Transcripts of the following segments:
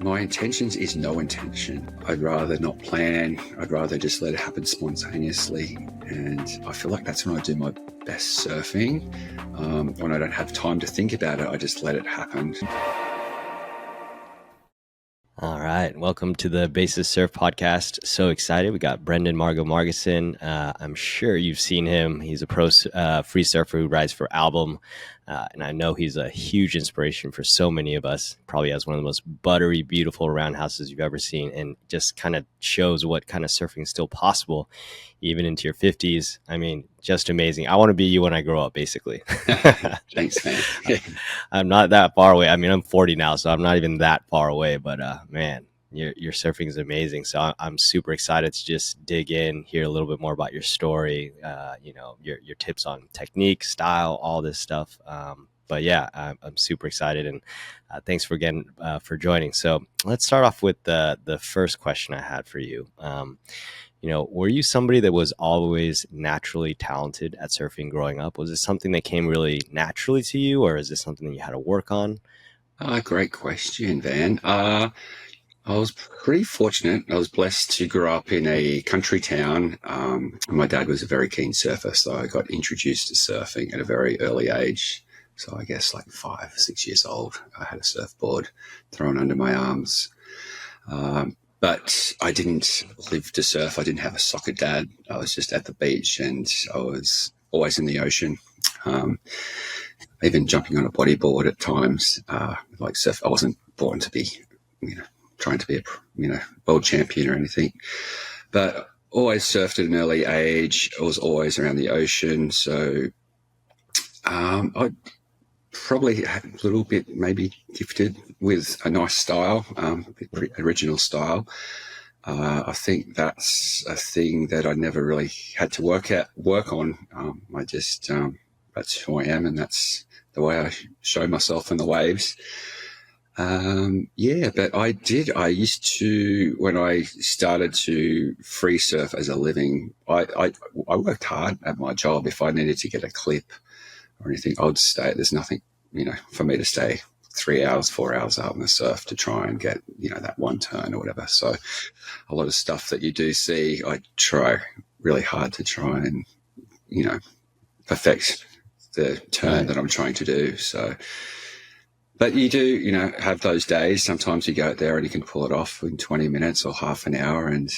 My intentions is no intention. I'd rather not plan. I'd rather just let it happen spontaneously. And I feel like that's when I do my best surfing. When I don't have time to think about it, I just let it happen. All right. Welcome to the Basis Surf Podcast. So excited. We got Brenden Margieson. I'm sure you've seen him. He's a pro free surfer who rides for Album. And I know he's a huge inspiration for so many of us. Probably has one of the most buttery, beautiful roundhouses you've ever seen, and just kind of shows what kind of surfing is still possible, even into your 50s. I mean, just amazing. I want to be you when I grow up, basically. Thanks, man. I'm not that far away. I mean, I'm 40 now, so I'm not even that far away. But man, your surfing is amazing. So I'm super excited to just dig in, hear a little bit more about your story. Your tips on technique, style, all this stuff. But yeah, I'm super excited, and thanks for joining. So let's start off with the first question I had for you. Were you somebody that was always naturally talented at surfing growing up? Was it something that came really naturally to you, or is this something that you had to work on? Great question, Van. I was pretty fortunate. I was blessed to grow up in a country town. My dad was a very keen surfer, so I got introduced to surfing at a very early age. So I guess like 5, 6 years old, I had a surfboard thrown under my arms. But I didn't live to surf. I didn't have a soccer dad. I was just at the beach, and I was always in the ocean. Even jumping on a bodyboard at times, like surf. I wasn't born to be, trying to be a, world champion or anything, but always surfed at an early age. I was always around the ocean. So, I probably had a little bit maybe gifted with a nice style, original style. I think that's a thing that I never really had to work on. I just, that's who I am, and that's the way I show myself in the waves. But I used to, when I started to free surf as a living, I worked hard at my job. If I needed to get a clip or anything, I would stay. There's nothing, for me to stay 3 hours, 4 hours out on the surf to try and get, that one turn or whatever. So a lot of stuff that you do see, I try really hard to try and, perfect the turn that I'm trying to do. So, but you do, have those days. Sometimes you go out there and you can pull it off in 20 minutes or half an hour, and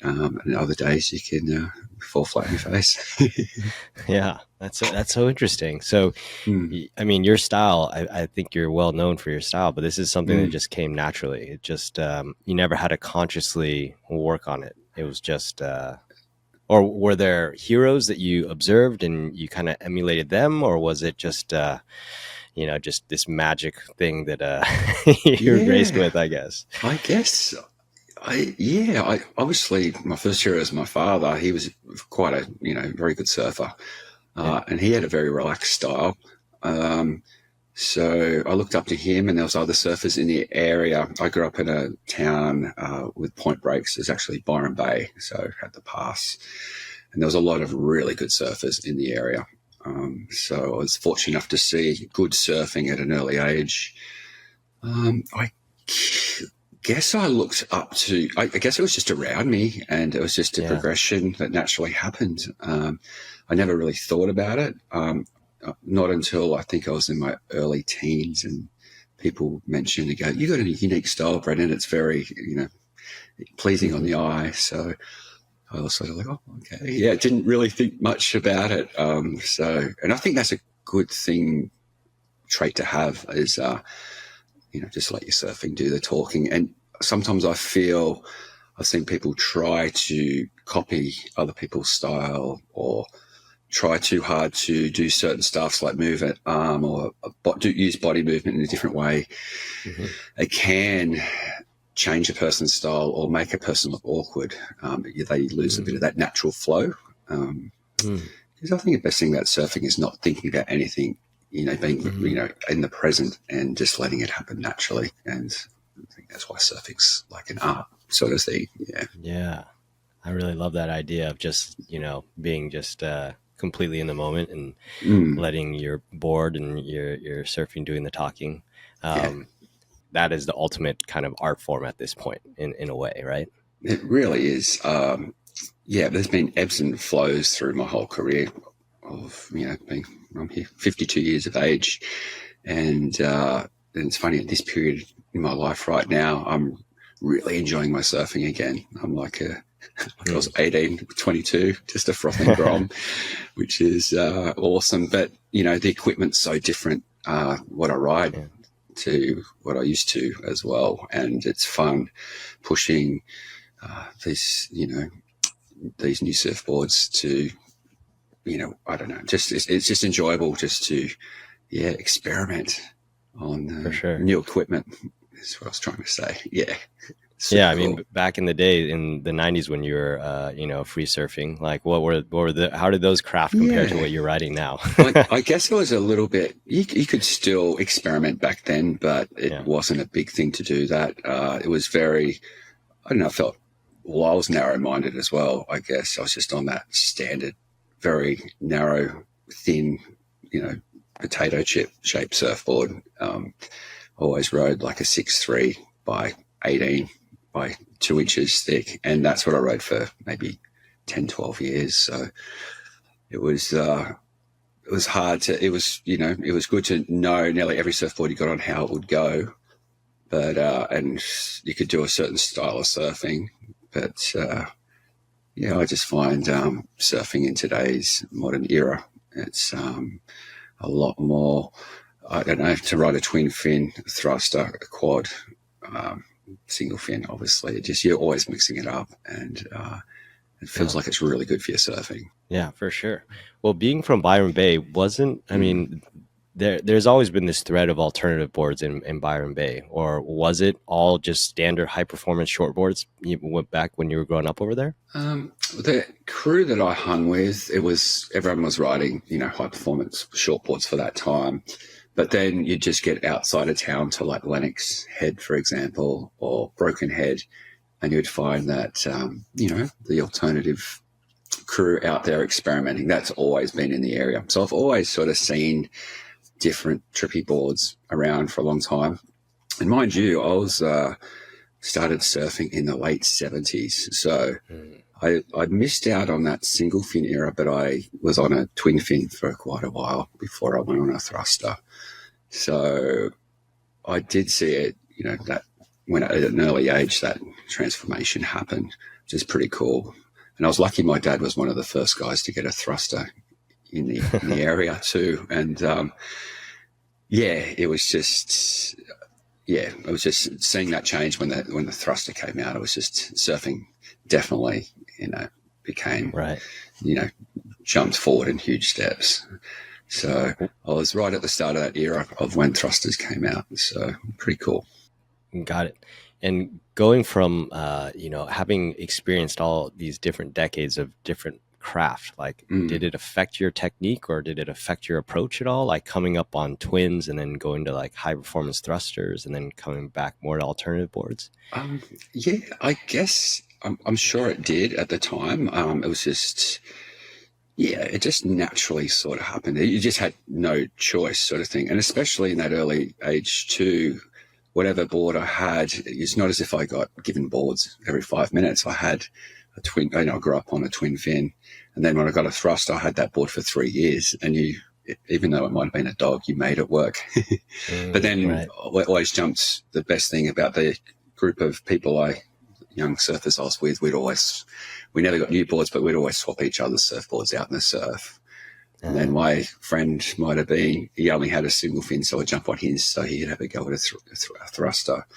other days you can fall flat in your face. Yeah, that's so interesting. So, I mean, your style, I think you're well known for your style, but this is something that just came naturally. It just, you never had to consciously work on it. It was just, or were there heroes that you observed and you kind of emulated them, or was it just, just this magic thing that you're raised with, I guess? I guess. I obviously my first hero is my father. He was quite a very good surfer, and he had a very relaxed style. So I looked up to him, and there was other surfers in the area. I grew up in a town with point breaks. There's actually Byron Bay, so I had the pass, and there was a lot of really good surfers in the area. So I was fortunate enough to see good surfing at an early age. I guess I looked up to, I guess it was just around me, and it was just a progression that naturally happened. I never really thought about it. Not until I think I was in my early teens, and people mentioned, they go, "You got a unique style, Brenden. It's very, pleasing on the eye." So I was sort of like, "Oh, okay." Yeah, didn't really think much about it. And I think that's a good trait to have is, just let your surfing do the talking. And sometimes I feel I've seen people try to copy other people's style or try too hard to do certain stuffs like move an arm or use body movement in a different way. It can change a person's style or make a person look awkward. They lose a bit of that natural flow. Because I think the best thing about surfing is not thinking about anything, being, in the present and just letting it happen naturally. And I think that's why surfing's like an art sort of thing. Yeah. I really love that idea of just, being just completely in the moment and letting your board and your surfing doing the talking. that is the ultimate kind of art form at this point in a way, right? It really is. There's been ebbs and flows through my whole career of, I'm here 52 years of age. And it's funny, at this period in my life right now, I'm really enjoying my surfing again. I'm like I was 18, 22, just a frothing grom, which is awesome. But, the equipment's so different, what I ride to what I used to as well. And it's fun pushing these new surfboards to, I don't know, just it's just enjoyable just to, experiment on For sure. new equipment is what I was trying to say. Yeah. Yeah, I mean, back in the day, in the 90s, when you were, free surfing, like how did those craft compare to what you're riding now? I guess it was a little bit, you could still experiment back then, but it wasn't a big thing to do that. It was very, I don't know, I was narrow-minded as well, I guess. I was just on that standard, very narrow, thin, potato chip shaped surfboard. Always rode like a 6'3" by 18 by 2 inches thick, and that's what I rode for maybe 10, 12 years. So it was hard to, it was good to know nearly every surfboard you got on how it would go, but and you could do a certain style of surfing, but I just find surfing in today's modern era, it's a lot more, I don't know, to ride a twin fin, thruster, a quad, single fin, obviously. You're always mixing it up, and it feels like it's really good for your surfing. Yeah, for sure. Well, being from Byron Bay there's always been this thread of alternative boards in Byron Bay, or was it all just standard high performance shortboards you went back when you were growing up over there? The crew that I hung with, everyone was riding, high performance shortboards for that time. But then you just get outside of town to like Lennox Head, for example, or Broken Head, and you'd find that, the alternative crew out there experimenting, that's always been in the area. So I've always sort of seen different trippy boards around for a long time. And mind you, I was started surfing in the late 70s. So I missed out on that single fin era, but I was on a twin fin for quite a while before I went on a thruster. So I did see it, that when at an early age that transformation happened, which is pretty cool. And I was lucky my dad was one of the first guys to get a thruster in the area too. And it was just seeing that change when the thruster came out. It was just surfing definitely, became, jumped forward in huge steps. So I was right at the start of that era of when thrusters came out. So pretty cool. Got it. And going from, having experienced all these different decades of different craft, like did it affect your technique, or did it affect your approach at all? Like coming up on twins and then going to like high performance thrusters and then coming back more to alternative boards? I guess I'm sure it did at the time. It was just, it just naturally sort of happened. You just had no choice sort of thing. And especially in that early age too, whatever board I had, it's not as if I got given boards every 5 minutes. I had a twin, I grew up on a twin fin. And then when I got a thruster, I had that board for 3 years. And even though it might have been a dog, you made it work. But then what always jumps, the best thing about the group of people young surfers I was with, we never got new boards, but we'd always swap each other's surfboards out in the surf. And then my friend might have been, he only had a single fin, so I'd jump on his, so he'd have a go at a thruster.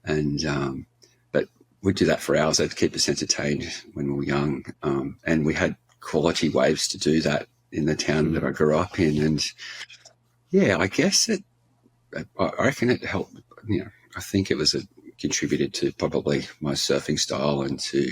And, but we'd do that for hours. They'd keep us entertained when we were young. And we had quality waves to do that in the town that I grew up in. And I guess I reckon it helped, I think it was contributed to probably my surfing style and to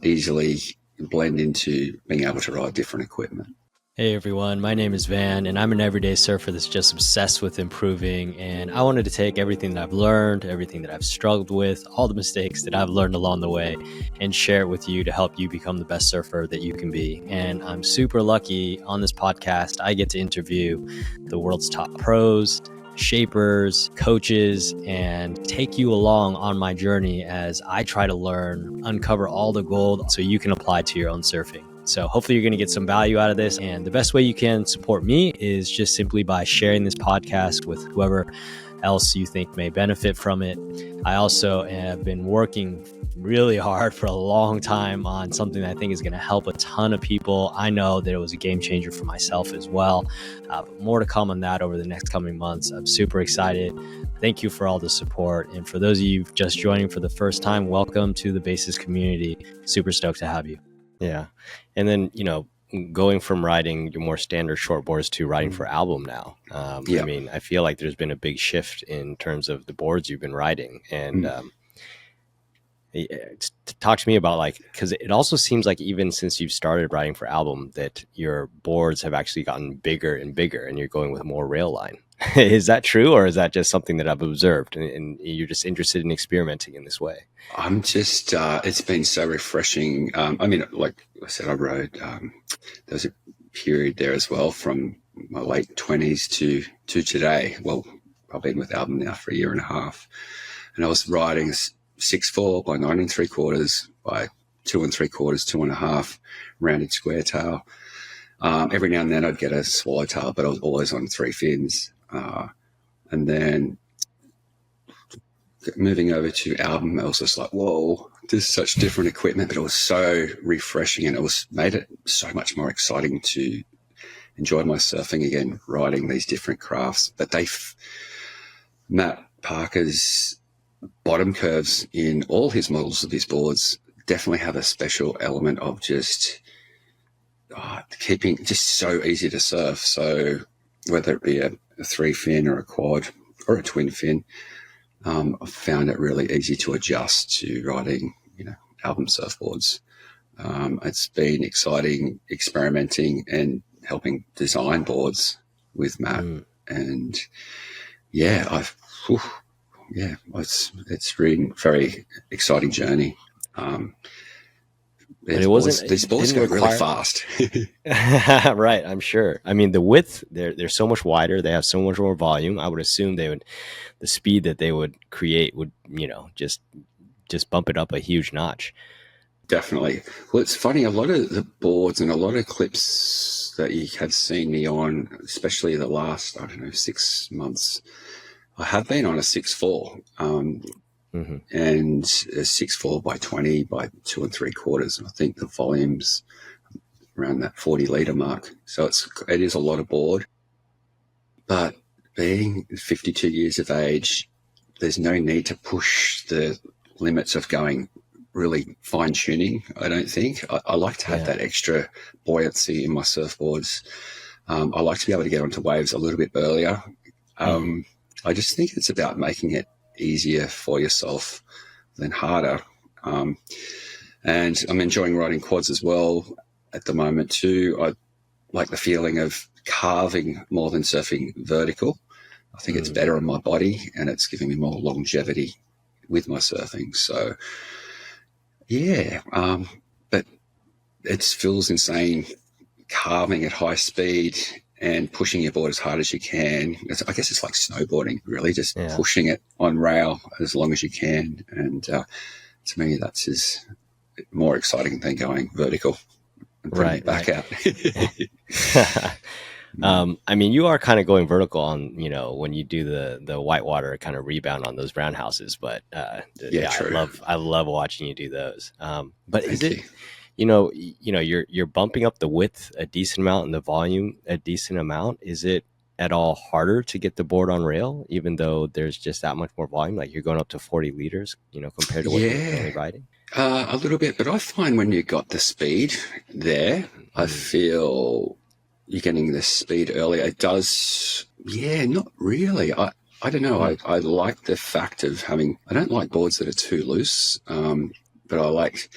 easily blend into being able to ride different equipment. Hey everyone, my name is Van, and I'm an everyday surfer that's just obsessed with improving, and I wanted to take everything that I've learned, everything that I've struggled with, all the mistakes that I've learned along the way, and share it with you to help you become the best surfer that you can be. And I'm super lucky on this podcast, I get to interview the world's top pros, shapers, coaches, and take you along on my journey as I try to learn, uncover all the gold so you can apply to your own surfing. So hopefully you're going to get some value out of this. And the best way you can support me is just simply by sharing this podcast with whoever else you think may benefit from it. I also have been working really hard for a long time on something that I think is going to help a ton of people. I know that it was a game changer for myself as well. But more to come on that over the next coming months. I'm super excited. Thank you for all the support. And for those of you just joining for the first time, welcome to the Basis community. Super stoked to have you. Yeah. And then, going from riding your more standard shortboards to riding for album now. I mean, I feel like there's been a big shift in terms of the boards you've been riding. And talk to me about because it also seems like even since you've started riding for album that your boards have actually gotten bigger and bigger and you're going with more rail line. Is that true, or is that just something that I've observed and you're just interested in experimenting in this way? I'm just, it's been so refreshing. I mean, like I said, I rode, there was a period there as well from my late 20s to today. Well, I've been with album now for a year and a half, and I was riding 6'4" by 9 3/4 by 2 3/4, 2.5 rounded square tail. Every now and then I'd get a swallowtail, but I was always on 3 fins. And then moving over to album, I was just like, whoa, there's such different equipment, but it was so refreshing, and it made it so much more exciting to enjoy my surfing again, riding these different crafts. But Matt Parker's bottom curves in all his models of his boards definitely have a special element of just keeping just so easy to surf. So whether it be a 3 fin or a quad or a twin fin, I've found it really easy to adjust to riding, album surfboards. It's been exciting experimenting and helping design boards with Matt. And it's been a very exciting journey. But it wasn't. These boards go really fast. Right, I'm sure. I mean, the width, they're so much wider. They have so much more volume. I would assume the speed that they would create would, just bump it up a huge notch. Definitely. Well, it's funny. A lot of the boards and a lot of clips that you have seen me on, especially the last, 6 months, I have been on a 6'4". And a 6'4" by 20 by 2 3/4. And I think the volume's around that 40 litre mark. So it is a lot of board. But being 52 years of age, there's no need to push the limits of going really fine tuning. I don't think. I like to have that extra buoyancy in my surfboards. I like to be able to get onto waves a little bit earlier. I just think it's about making it easier for yourself than harder. And I'm enjoying riding quads as well at the moment too. I like the feeling of carving more than surfing vertical. I think it's better on my body, and it's giving me more longevity with my surfing. So but it feels insane carving at high speed and pushing your board as hard as you can. I guess it's like snowboarding, really, just pushing it on rail as long as you can. And to me, that's more exciting than going vertical and putting it back out. I mean, you are kind of going vertical on, when you do the whitewater kind of rebound on those roundhouses, but true. I love watching you do those. But is it, you're bumping up the width a decent amount and the volume a decent amount. Is it at all harder to get the board on rail, even though there's just that much more volume? Like you're going up to 40 liters, compared to what you're currently riding? A little bit, but I find when you got the speed there, I feel you're getting the speed earlier. It does, not really. I don't know. I like the fact of I don't like boards that are too loose, but I like,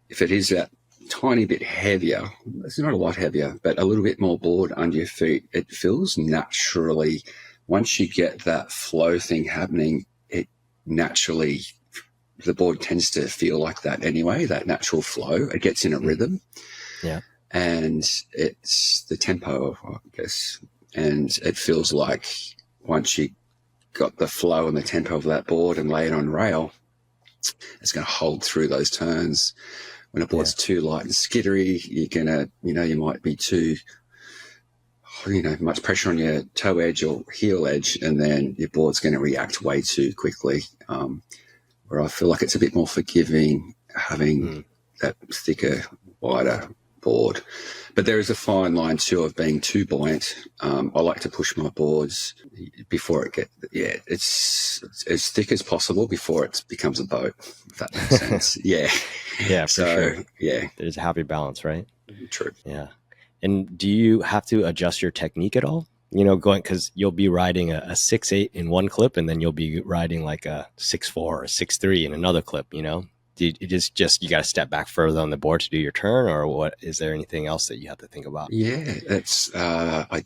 if it is that tiny bit heavier, it's not a lot heavier, but a little bit more board under your feet, it feels naturally, once you get that flow thing happening, it naturally, the board tends to feel like that anyway, that natural flow. It gets in a rhythm. Yeah. And it's the tempo, I guess. And it feels like once you got the flow and the tempo of that board and lay it on rail, it's going to hold through those turns. When a board's too light and skittery, you're going to, you might be too, much pressure on your toe edge or heel edge, and then your board's going to react way too quickly. Where I feel like it's a bit more forgiving having that thicker, wider board. But there is a fine line too of being too buoyant. I like to push my boards before it's as thick as possible before it becomes a boat, if that makes sense. Yeah. Yeah, for sure. Yeah. There's a happy balance, right? True. Yeah. And do you have to adjust your technique at all? Because you'll be riding a 6.8 in one clip, and then you'll be riding like a 6.4 or 6.3 in another clip, you got to step back further on the board to do your turn, or what? Is there anything else that you have to think about? Yeah, that's I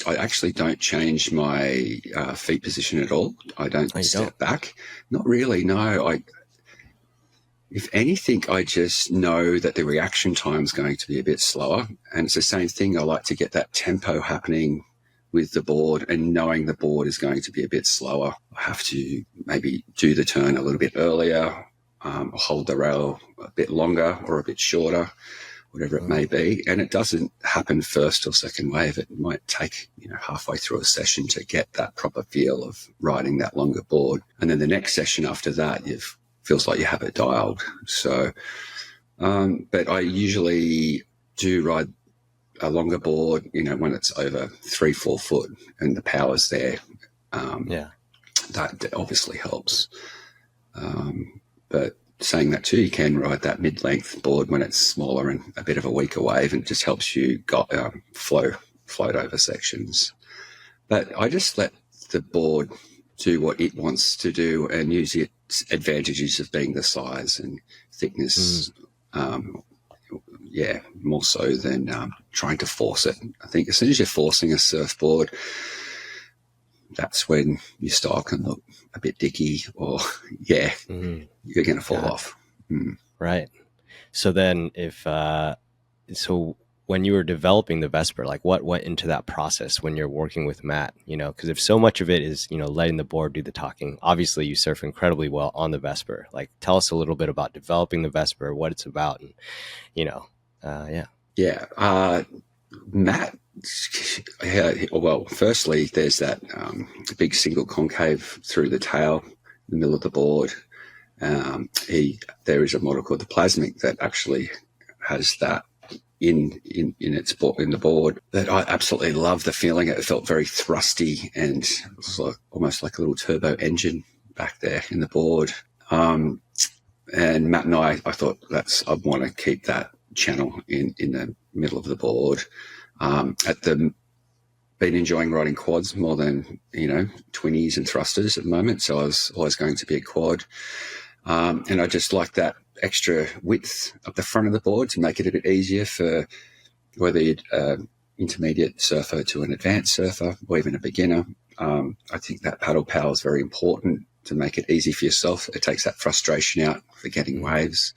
actually don't change my feet position at all. I don't step back. Not really, no. If anything, I just know that the reaction time is going to be a bit slower. And it's the same thing. I like to get that tempo happening with the board, and knowing the board is going to be a bit slower. I have to maybe do the turn a little bit earlier, hold the rail a bit longer or a bit shorter, whatever it may be. And it doesn't happen first or second wave. It might take, halfway through a session to get that proper feel of riding that longer board. And then the next session after that, feels like you have it dialed. So, but I usually do ride a longer board, when it's over 3-4 foot and the power's there. That obviously helps. But saying that too, you can ride that mid-length board when it's smaller and a bit of a weaker wave, and it just helps you float over sections. But I just let the board do what it wants to do and use its advantages of being the size and thickness, more so than trying to force it. I think as soon as you're forcing a surfboard, that's when your style can look a bit dicky, or you're going to fall off. Right. So then when you were developing the Vesper, like what went into that process when you're working with Matt, because if so much of it is, letting the board do the talking, obviously you surf incredibly well on the Vesper. Like, tell us a little bit about developing the Vesper, what it's about, and, Matt, well, firstly, there's that big single concave through the tail, in the middle of the board. There is a model called the Plasmic that actually has that in the board. But I absolutely love the feeling. It felt very thrusty, and it was almost like a little turbo engine back there in the board. And Matt and I thought I want to keep that channel in the middle of the board. Been enjoying riding quads more than 20s and thrusters at the moment, so I was always going to be a quad, and I just like that extra width up the front of the board to make it a bit easier for whether you're intermediate surfer to an advanced surfer or even a beginner. I think that paddle power is very important to make it easy for yourself. It takes that frustration out for getting waves.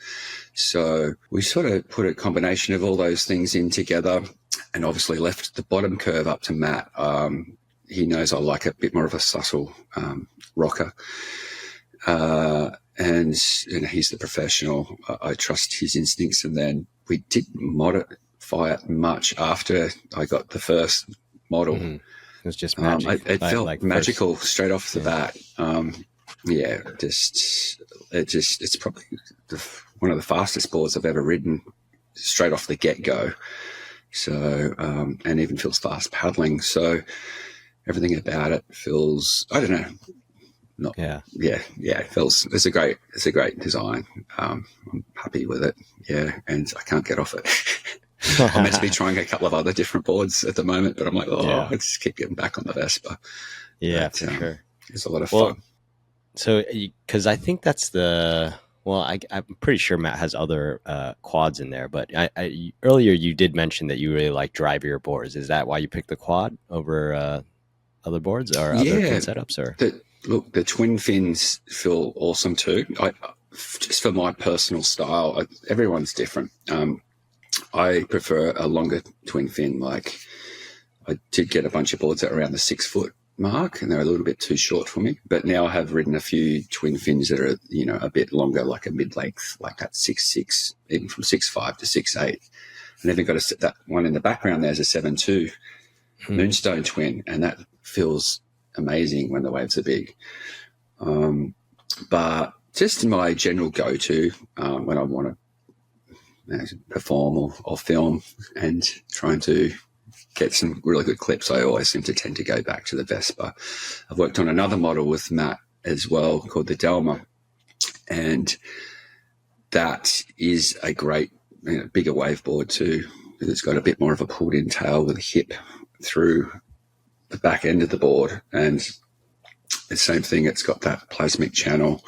So we sort of put a combination of all those things in together, and obviously left the bottom curve up to Matt. He knows I like a bit more of a subtle rocker. And he's the professional. I trust his instincts. And then we didn't modify it much after I got the first model. It was just magic. It felt magical straight off the bat. It's probably one of the fastest boards I've ever ridden straight off the get-go. So, and even feels fast paddling. So everything about it feels, I don't know. It feels, it's a great design. I'm happy with it. Yeah. And I can't get off it. I'm meant to be trying a couple of other different boards at the moment, but I'm like, I just keep getting back on the Vesper. Yeah, for sure. It's a lot of fun. So, because I think that's I'm pretty sure Matt has other quads in there, but I earlier you did mention that you really like drivier boards. Is that why you picked the quad over other boards or other fin setups? Or the twin fins feel awesome too. Just for my personal style, everyone's different. I prefer a longer twin fin. Like, I did get a bunch of boards that are around the 6 foot mark, and they're a little bit too short for me. But now I have ridden a few twin fins that are, a bit longer, like a mid-length, like that 6.6, even from 6.5 to 6.8. And then got that one in the background there's a 7.2 Moonstone twin, and that feels amazing when the waves are big. But just my general go-to when I want to perform or film and trying to get some really good clips, I always seem to tend to go back to the Vesper. I've worked on another model with Matt as well called the Delma, and that is a great bigger wave board too. It's got a bit more of a pulled-in tail with a hip through the back end of the board, and the same thing, it's got that plasmic channel,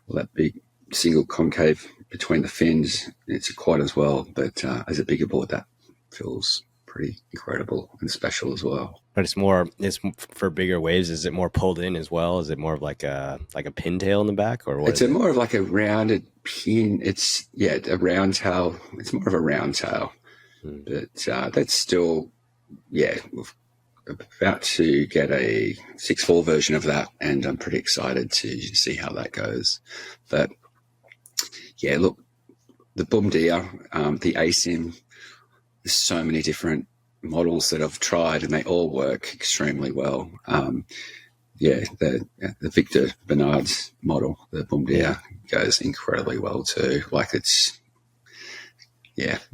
or that big single concave between the fins. It's a quad as well, but as a bigger board, that feels pretty incredible and special as well. But it's for bigger waves. Is it more pulled in as well? Is it more of like a pintail in the back, or what? It's more of like a rounded pin. It's a round tail. It's more of a round tail, but that's still we're about to get a 6.4 version of that, and I'm pretty excited to see how that goes. But yeah, look, the Boom Deer, the ASIM, there's so many different models that I've tried, and they all work extremely well. The Victor Bernard's model, the Boom Deer, goes incredibly well too. Like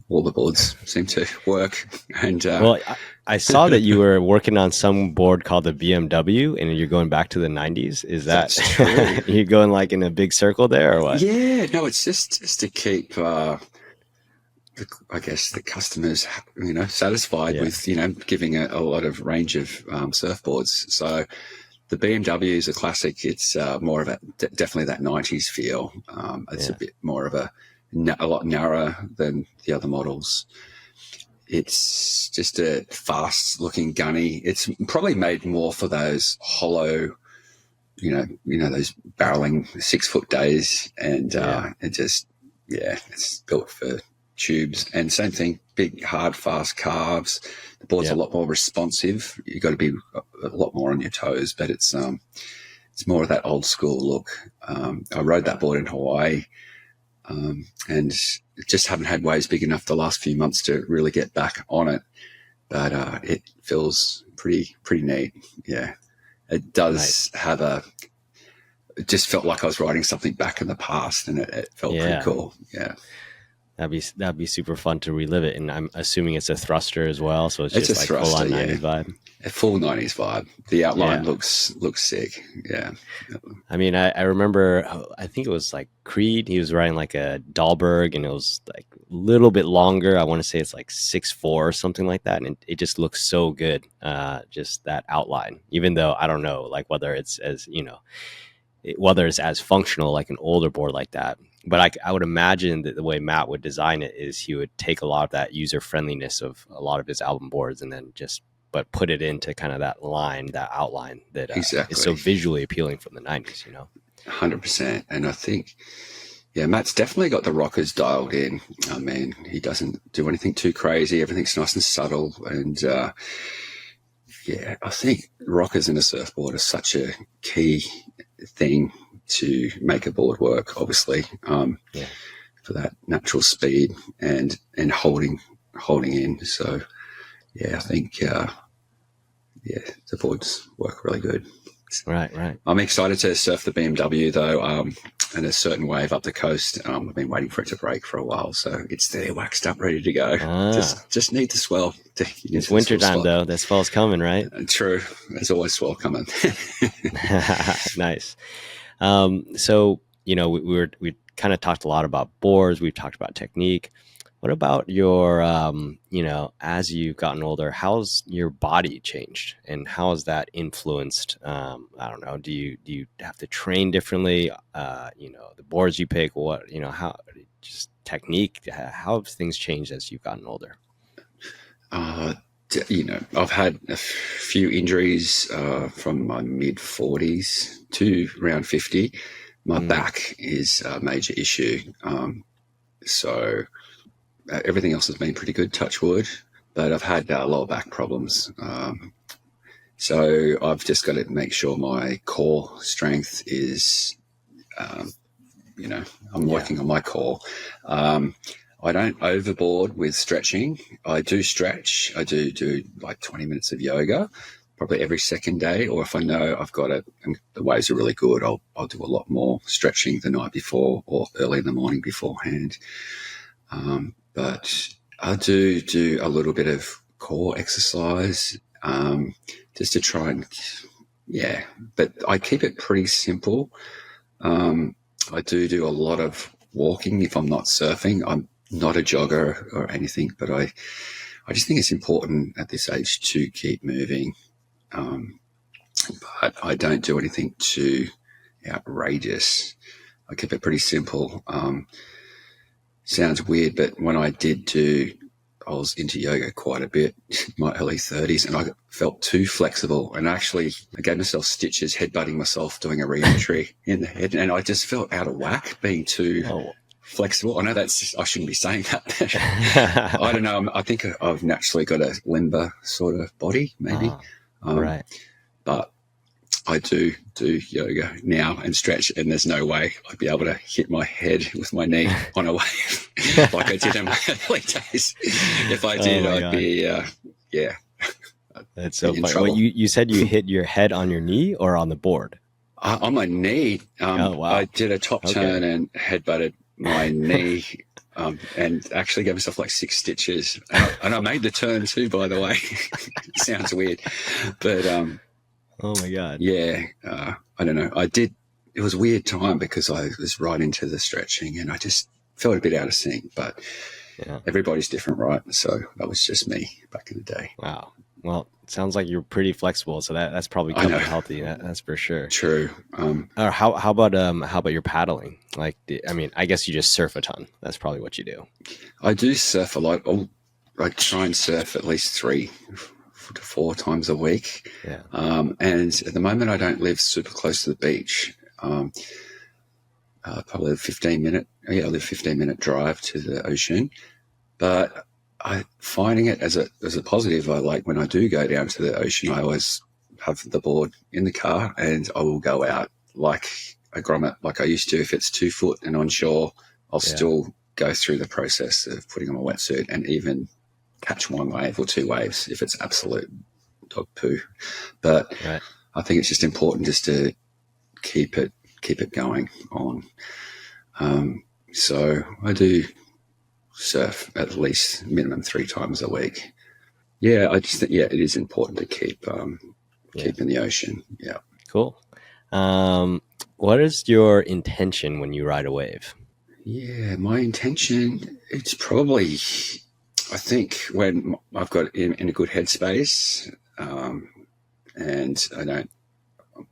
all the boards seem to work. And well, I saw that you were working on some board called the BMW, and you're going back to the 90s. Is that true? You're going like in a big circle there, or what? Yeah, no, it's just to keep, I guess, the customers, satisfied with, giving a lot of range of surfboards. So the BMW is a classic. It's more of definitely that 90s feel. It's a bit more of a lot narrower than the other models. It's just a fast-looking gunny. It's probably made more for those hollow, those barreling 6-foot days, and it's built for tubes. And same thing, big, hard, fast carves. The board's a lot more responsive. You've got to be a lot more on your toes, but it's more of that old school look. I rode that board in Hawaii. And just haven't had waves big enough the last few months to really get back on it. But it feels pretty neat. Yeah, it does have it just felt like I was riding something back in the past, and it felt pretty cool. Yeah. That'd be super fun to relive it. And I'm assuming it's a thruster as well. So it's just like thruster, full on 90s vibe. A full 90s vibe. The outline looks sick. Yeah. I mean, I remember, I think it was like Creed. He was riding like a Dahlberg, and it was like a little bit longer. I want to say it's like 6'4" or something like that. And it just looks so good. Just that outline, even though I don't know, like whether it's whether it's as functional like an older board like that. But I would imagine that the way Matt would design it is he would take a lot of that user friendliness of a lot of his album boards, and then but put it into kind of that line, that outline that is so visually appealing from the 90s, 100%. And I think, Matt's definitely got the rockers dialed in. I mean, he doesn't do anything too crazy. Everything's nice and subtle. And I think rockers in a surfboard are such a key thing to make a board work, obviously, for that natural speed and holding in. So, I think, the boards work really good. Right. I'm excited to surf the BMW though, and a certain wave up the coast. I've been waiting for it to break for a while, so it's there, waxed up, ready to go. Just need the swell. It's winter time though. That swell's coming, right? True. There's always swell coming. Nice. So, we kind of talked a lot about boards. We've talked about technique. What about your, as you've gotten older, how's your body changed, and how has that influenced? I don't know. Do you have to train differently? The boards you pick, how just technique, how have things changed as you've gotten older? I've had a few injuries from my mid 40s to around 50. My back is a major issue. So everything else has been pretty good, touch wood, but I've had lower back problems So I've just got to make sure my core strength is, I'm working on my core. I don't overboard with stretching. I do stretch. I do like 20 minutes of yoga, probably every second day. Or if I know I've got it and the waves are really good, I'll do a lot more stretching the night before or early in the morning beforehand. But I do a little bit of core exercise just to try and, but I keep it pretty simple. I do a lot of walking if I'm not surfing. I'm not a jogger or anything, but I just think it's important at this age to keep moving. But I don't do anything too outrageous. I keep it pretty simple. Sounds weird, but when I was into yoga quite a bit in my early 30s, and I felt too flexible, and actually I gave myself stitches headbutting myself doing a re-entry in the head, and I just felt out of whack being too flexible. I know I shouldn't be saying that. I don't know. I think I've naturally got a limber sort of body, maybe. Right. But I do yoga now and stretch, and there's no way I'd be able to hit my head with my knee on a wave like I did in my early days. If I did, I'd be, That's so funny. Well, you said you hit your head on your knee or on the board? On my knee. Wow. I did a top turn and headbutted my knee. And actually gave myself like 6 stitches. And I made the turn too, by the way. Sounds weird. But, oh my God. Yeah. I don't know. It was a weird time because I was right into the stretching and I just felt a bit out of sync, but everybody's different, right? So that was just me back in the day. Wow. Well, it sounds like you're pretty flexible, so that's probably healthy. That's for sure. True. Or how about your paddling? Like, I guess you just surf a ton. That's probably what you do. I do surf a lot. I try and surf at least 3 to 4 times a week. Yeah. And at the moment, I don't live super close to the beach. Probably a 15-minute. I live 15-minute drive to the ocean, but I finding it as a positive. I like when I do go down to the ocean, I always have the board in the car and I will go out like a grommet, like I used to. If it's 2 foot and on shore, I'll still go through the process of putting on a wetsuit and even catch 1 wave or 2 waves if it's absolute dog poo. But I think it's just important just to keep it going on. So I do surf at least minimum 3 times a week. Yeah, I just think it is important to keep in the ocean. Yeah. Cool. What is your intention when you ride a wave? Yeah, my intention, it's probably, I think when I've got in a good headspace, and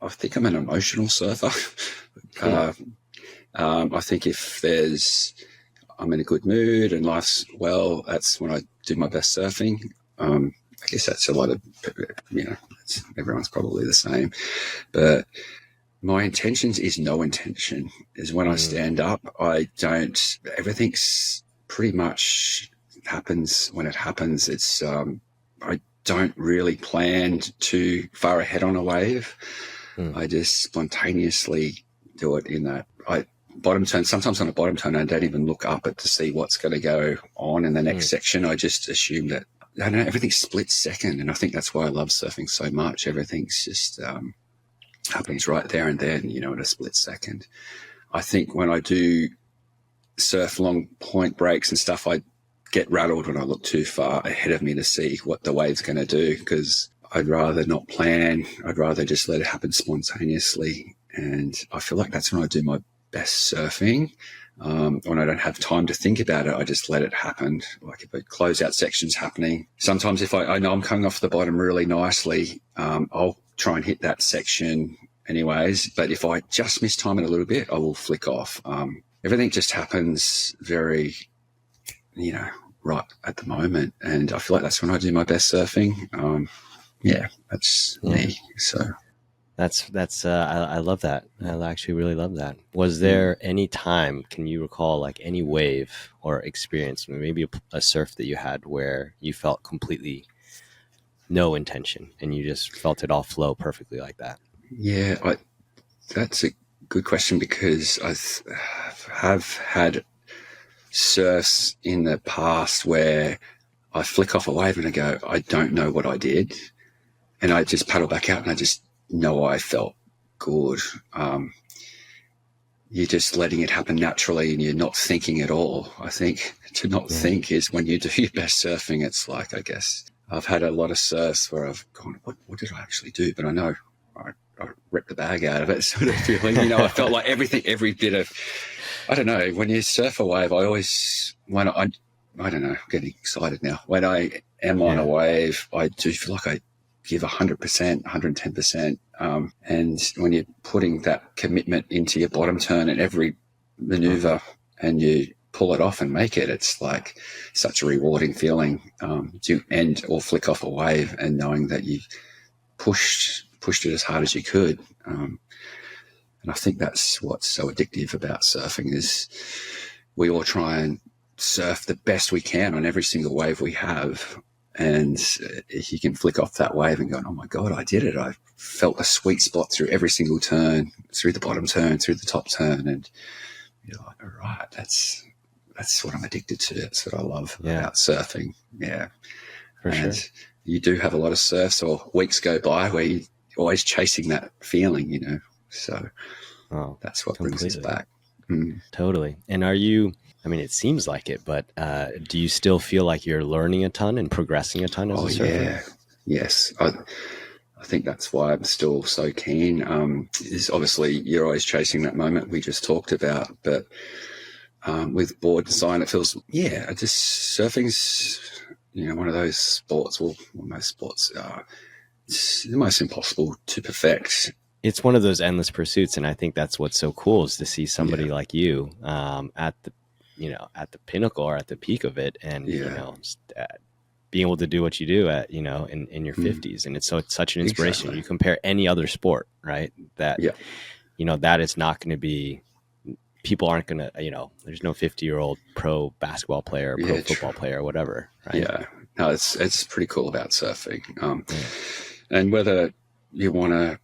I think I'm an emotional surfer. I think if I'm in a good mood and life's well, that's when I do my best surfing. I guess that's a lot of, everyone's probably the same. But my intentions is no intention. Is when I stand up, everything's pretty much happens when it happens. It's, I don't really plan too far ahead on a wave. I just spontaneously do it in that bottom turn. Sometimes on a bottom turn, I don't even look up to see what's going to go on in the next section. I just assume that, I don't know, everything's split second. And I think that's why I love surfing so much. Everything's just happening right there and then, in a split second. I think when I do surf long point breaks and stuff, I get rattled when I look too far ahead of me to see what the wave's going to do, because I'd rather not plan. I'd rather just let it happen spontaneously. And I feel like that's when I do my best surfing. When I don't have time to think about it, I just let it happen. Like if a closeout section's happening, sometimes if I know I'm coming off the bottom really nicely, I'll try and hit that section anyways. But if I just miss time it a little bit, I will flick off. Everything just happens very, right at the moment. And I feel like that's when I do my best surfing. That's me. So I love that. I actually really love that. Was there any time, can you recall like any wave or experience, maybe a surf that you had where you felt completely no intention, and you just felt it all flow perfectly like that? Yeah, that's a good question, because I have had surfs in the past where I flick off a wave and I go, I don't know what I did. And I just paddle back out and I just know I felt good. You're just letting it happen naturally and you're not thinking at all. I think to not think is when you do your best surfing. It's like, I guess I've had a lot of surfs where I've gone, what did I actually do? But I know I ripped the bag out of it, sort of feeling. I felt like every bit of, I don't know, when you surf a wave, I don't know, I'm getting excited now. When I am on a wave, I do feel like I give 100%, 110%. And when you're putting that commitment into your bottom turn and every maneuver and you pull it off and make it, it's like such a rewarding feeling to end or flick off a wave and knowing that you pushed it as hard as you could. And I think that's what's so addictive about surfing is we all try and surf the best we can on every single wave we have. And if you can flick off that wave and go, oh my God, I did it. I felt a sweet spot through every single turn, through the bottom turn, through the top turn. And you're like, all right, that's what I'm addicted to. That's what I love about surfing. Yeah. For sure. You do have a lot of surfs or weeks go by where you're always chasing that feeling, So that's what brings us back. Totally. And it seems like it, but do you still feel like you're learning a ton and progressing a ton as a surfer? Yeah. Yes. I think that's why I'm still so keen. Is obviously you're always chasing that moment we just talked about, but with board design, it feels, surfing's, one of those sports, most sports are, it's the most impossible to perfect. It's one of those endless pursuits. And I think that's what's so cool is to see somebody like you at the pinnacle or at the peak of it. And, being able to do what you do at, in your 50s. And it's such an inspiration. Exactly. You compare any other sport, right? That, that is not going to be, people aren't going to, there's no 50-year-old pro basketball player, pro football player, whatever. Right? Yeah. No, it's pretty cool about surfing. And whether you want to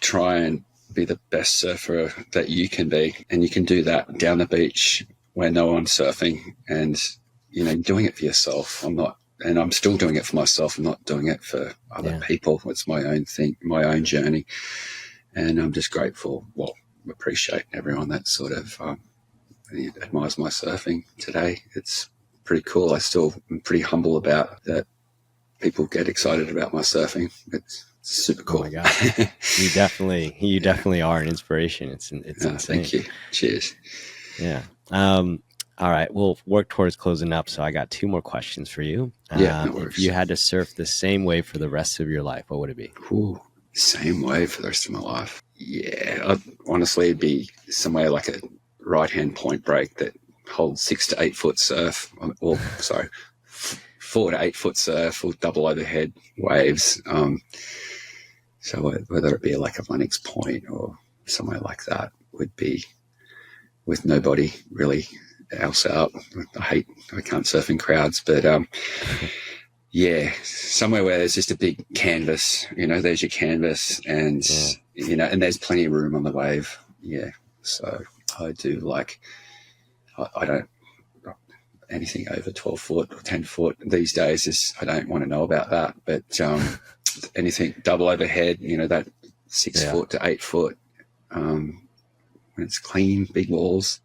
try and be the best surfer that you can be, and you can do that down the beach where no one's surfing and, doing it for yourself. I'm still doing it for myself. I'm not doing it for other people. It's my own thing, my own journey. And I'm just grateful, appreciate everyone that sort of admires my surfing today. It's pretty cool. I still am pretty humble about that. People get excited about my surfing. It's super cool. Oh my God. You definitely are an inspiration. It's insane. Thank you. Cheers. Yeah. All right. We'll work towards closing up. So I got 2 more questions for you. No worries. If you had to surf the same wave for the rest of your life, what would it be? Ooh, same wave for the rest of my life. Yeah, honestly, it'd be somewhere like a right-hand point break that holds 6 to 8 foot surf, 4 to 8 foot surf or double overhead waves. So whether it be like a Lennox Point or somewhere like that would be with nobody really else out. I can't surf in crowds, but somewhere where there's just a big canvas, there's your canvas and, and there's plenty of room on the wave. Yeah. So I do I don't, anything over 12 foot or 10 foot these days I don't want to know about that, but anything double overhead, that 6 foot to 8 foot, when it's clean, big walls,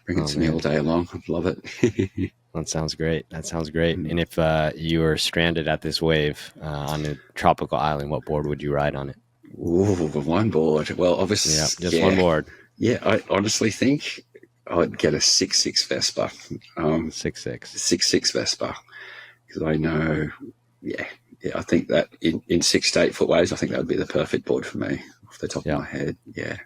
bring it to me all day long. I'd love it. That sounds great. And if you were stranded at this wave on a tropical island, what board would you ride on it? Ooh, one board. Well, obviously, just one board. Yeah, I honestly think I'd get a 6'6" Vesper. 6'6". 6'6" Vesper, because I know, I think that in 6 to 8 foot waves, I think that would be the perfect board for me off the top of my head. Yeah.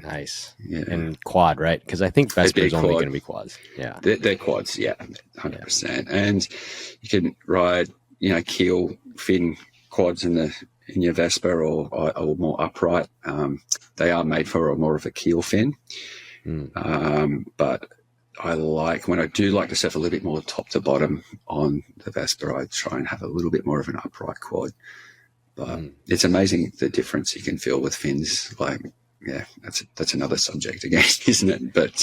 Nice. Yeah. And quad, right? Because I think Vesper is only going to be quads. Yeah. They're quads, 100%. And you can ride, keel, fin quads in your Vesper or more upright. They are made for more of a keel fin. But I like, when I do like to surf a little bit more top to bottom on the Vesper, I try and have a little bit more of an upright quad. But it's amazing the difference you can feel with fins. Like, yeah, that's another subject again, isn't it? But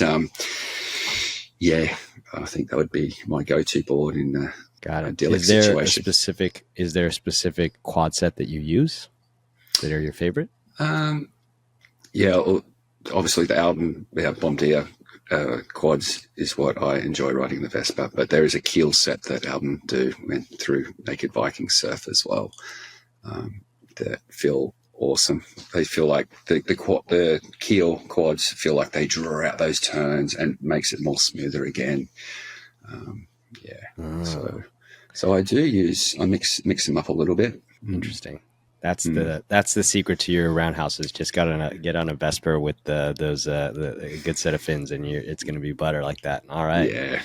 yeah, I think that would be my go-to board in an idyllic situation. Is there a specific quad set that you use that are your favorite? Yeah, obviously the Alden, our Bombardier quads is what I enjoy riding the Vespa, but there is a keel set that Alden do went through Naked Viking surf as well, that feel awesome. They feel like the keel quads feel like they draw out those turns and makes it more smoother again. So I mix them up a little bit. Interesting. That's the secret to your roundhouse, is just get on a Vesper with a good set of fins, and it's going to be butter like that. All right. Yeah.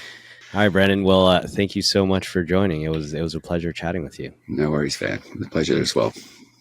All right, Brenden. Well, thank you so much for joining. It was a pleasure chatting with you. No worries, Van. The pleasure as well.